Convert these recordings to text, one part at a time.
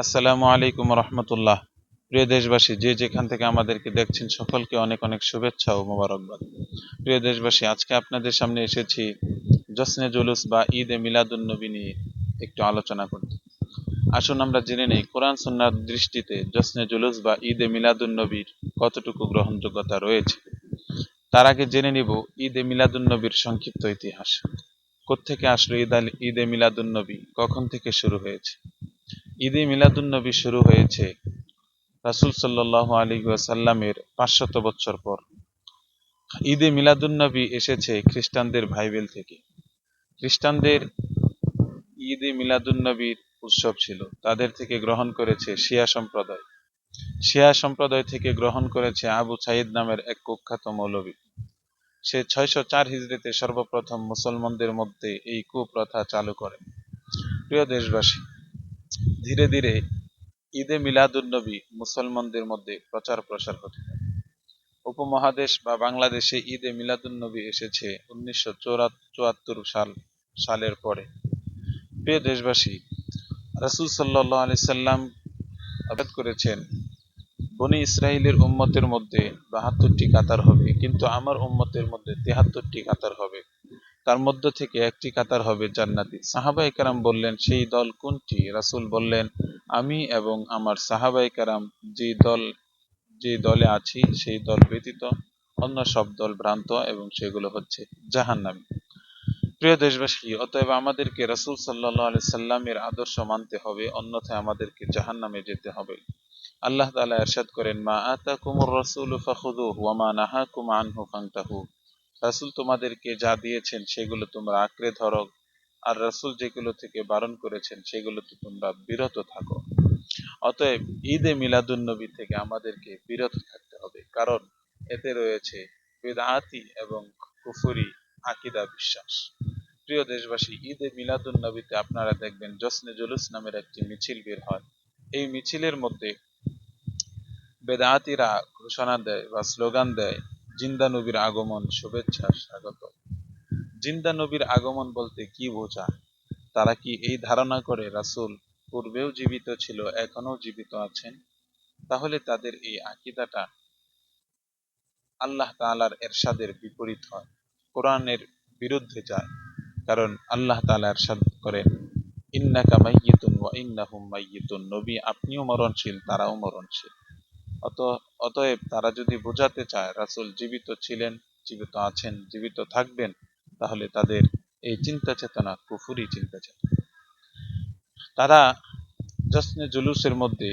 আসসালামু আলাইকুম রহমতুল্লাহ। প্রিয় দেশবাসী, যে যেখান থেকে আমাদেরকে দেখছেন সকলকে অনেক অনেক শুভেচ্ছা ও মোবারকবাদ। প্রিয় দেশবাসী, আজকে আপনাদের সামনে এসেছি জশ্নে জুলুস বা ঈদ এ মিলাদুন্নবী নিয়ে একটু আলোচনা করতে। আসুন আমরা জেনে নেই কোরআন সুন্নাহর দৃষ্টিতে জশ্নে জুলুস বা ঈদ এ মিলাদুন্নবীর কতটুকু গ্রহণযোগ্যতা রয়েছে। তার আগে জেনে নিব ঈদ এ মিলাদুন্নবীর সংক্ষিপ্ত ইতিহাস। কোত্থেকে আসলো ঈদ এ মিলাদুন্নবী, কখন থেকে শুরু হয়েছে? ঈদে মিলাদুন্নবী শুরু হয়েছে রাসূল সাল্লাল্লাহু আলাইহি ওয়াসাল্লামের 500 বছর পর। ঈদে মিলাদুন্নবী এসেছে খ্রিস্টানদের বাইবেল থেকে। খ্রিস্টানদের ঈদে মিলাদুন্নবীর উৎসব ছিল, তাদের থেকে গ্রহণ করেছে শিয়া সম্প্রদায়। শিয়া সম্প্রদায় থেকে গ্রহণ করেছে আবু সাঈদ নামের এক কুখ্যাত মৌলবী। সে 604 হিজরিতে সর্বপ্রথম মুসলমানদের মধ্যে এই কুপ্রথা চালু করে। প্রিয় দেশবাসী, ধীরে ধীরে ঈদে মিলাদুন্নবী মুসলমানদের মধ্যে প্রচার প্রসার হতে থাকে। উপমহাদেশ বা বাংলাদেশে ঈদে মিলাদুন্নবী এসেছে 1974 সালের পরে। প্রিয় দেশবাসী, রাসূল সাল্লাল্লাহু আলাইহি সাল্লাম আবাদ করেছেন বনি ইসরাইলের উম্মতের মধ্যে 72টি কাতার হবে, কিন্তু আমার উম্মতের মধ্যে 73টি কাতার হবে। তার মধ্য থেকে একটি কাতার হবে জান্নাতি। সাহাবায়ে কেরাম বললেন, সেই দল কোনটি? রাসূল বললেন, আমি এবং আমার সাহাবায়ে কেরাম যে দলে আছি সেই দল ব্যতীত অন্য সব দল ভ্রান্ত এবং সেগুলো হচ্ছে জাহান্নামী। প্রিয় দেশবাসী, অতএব আমাদেরকে রাসূল সাল্লাল্লাহু আলাইহি সাল্লামের আদর্শ মানতে হবে, অন্যথায় আমাদেরকে জাহান্নামে যেতে হবে। আল্লাহ তাআলা ইরশাদ করেন, মা আতাকুমুর রাসূলু ফাখুযুহু ওয়া মা নাহাকুম আনহু ফান্তাহু। রাসূল তোমাদেরকে যা দিয়েছেন সেগুলো তোমরা আঁকড়ে ধরো, আর রাসূল যেগুলো থেকে বারণ করেছেন সেগুলোতে তোমরা বিরত থাকো। অতএব ঈদে মিলাদুন্নবী থেকে আমাদেরকে বিরত থাকতে হবে, কারণ এতে রয়েছে বিদআতি এবং কুফরি আকীদা বিশ্বাস। প্রিয় দেশবাসী, ঈদে মিলাদুন্নবীতে আপনারা দেখবেন জশ্নে জুলুস নামের একটি মিছিল বের হয়। এই মিছিলের মধ্যে বেদাতিরা ঘোষণা দেয় বা স্লোগান দেয়, জিন্দা নবীর আগমন, শুভেচ্ছা, স্বাগত। জিন্দা নবীর আগমন বলতে কি বোঝায়? তারা কি এই ধারণা করে রাসূল পূর্বেও জীবিত ছিল, এখনও জীবিত আছেন? তাহলে তাদের এই আকীদাটা আল্লাহ তাআলার এরশাদের বিপরীত হয়, কোরআনের বিরুদ্ধে যায়। কারণ আল্লাহ তাআলা এরশাদ করেন, ইন্নাকা মাইয়িতুন ওয়া ইন্নাহুম মাইয়িতুন। নবী, আপনিও মরণশীল, তারাও মরণশীল। অতএব তারা যদি বোঝাতে চায় রাসূল জীবিত ছিলেন, জীবিত আছেন, জীবিত থাকবেন, তাহলে তাদের এই চিন্তা চেতনা কুফরি চিন্তা চেতনা। তারা জশ্নে জুলুসের মধ্যে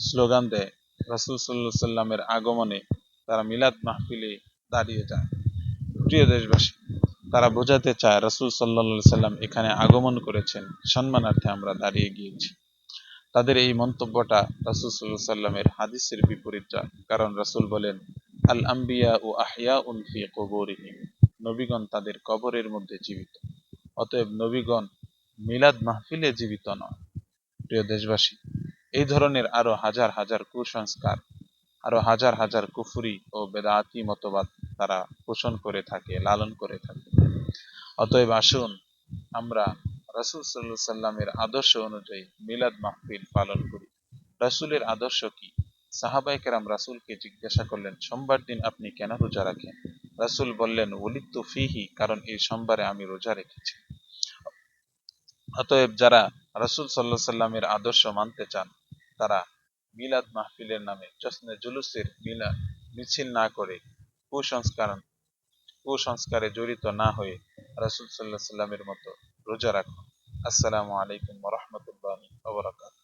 স্লোগান দেয়, রাসূল সাল্লাল্লাহু আলাইহি সাল্লামের আগমনে তারা মিলাদ মাহফিলে দাঁড়িয়ে যায়। প্রিয় দেশবাসী, তারা বোঝাতে চায় রাসূল সাল্লাল্লাহু আলাইহি সাল্লাম এখানে আগমন করেছেন, সম্মানার্থে আমরা দাঁড়িয়ে গিয়েছি। তাদের এই মন্তব্যটা রাসূল সাল্লাল্লাহু আলাইহি সাল্লামের হাদিসের বিপরীত যায়। কারণ রাসূল বলেন, আল আম্বিয়া ও আহইয়াউন ফি কুবুরিহিম। নবীগণ তাদের কবরের মধ্যে জীবিত। অতএব নবীগণ মিলাদ মাহফিলে জীবিত নয়। প্রিয় দেশবাসী, এই ধরনের আরো হাজার হাজার কুসংস্কার, আরো হাজার হাজার কুফরি ও বেদাতি মতবাদ তারা পোষণ করে থাকে, লালন করে থাকে। অতএব আসুন আমরা রাসূল সাল্লাল্লাহু আলাইহি সাল্লামের আদর্শ অনুযায়ী মিলাদ মাহফিল পালন করি। রাসূলের আদর্শ কি? সাহাবায়ে কেরাম রাসূলকে জিজ্ঞাসা করলেন, সোমবার দিন আপনি কেন রোজা রাখেন? রাসূল বললেন, ওলিদতু ফীহি, কারণ এই সোমবারে আমি রোজা রেখেছি। অতএব যারা রাসূল সাল্লাল্লাহু আলাইহি সাল্লামের আদর্শ মানতে চান, তারা মিলাদ মাহফিলের নামে জশ্নে জুলুসের মিছিল না করে কুসংস্কারে জড়িত না হয়ে রাসূল সাল্লাল্লাহু আলাইহি সাল্লামের মতো রোজা রাখুন। আসসালামু আলাইকুম ওয়া রাহমাতুল্লাহি ওয়া বারাকাতুহু।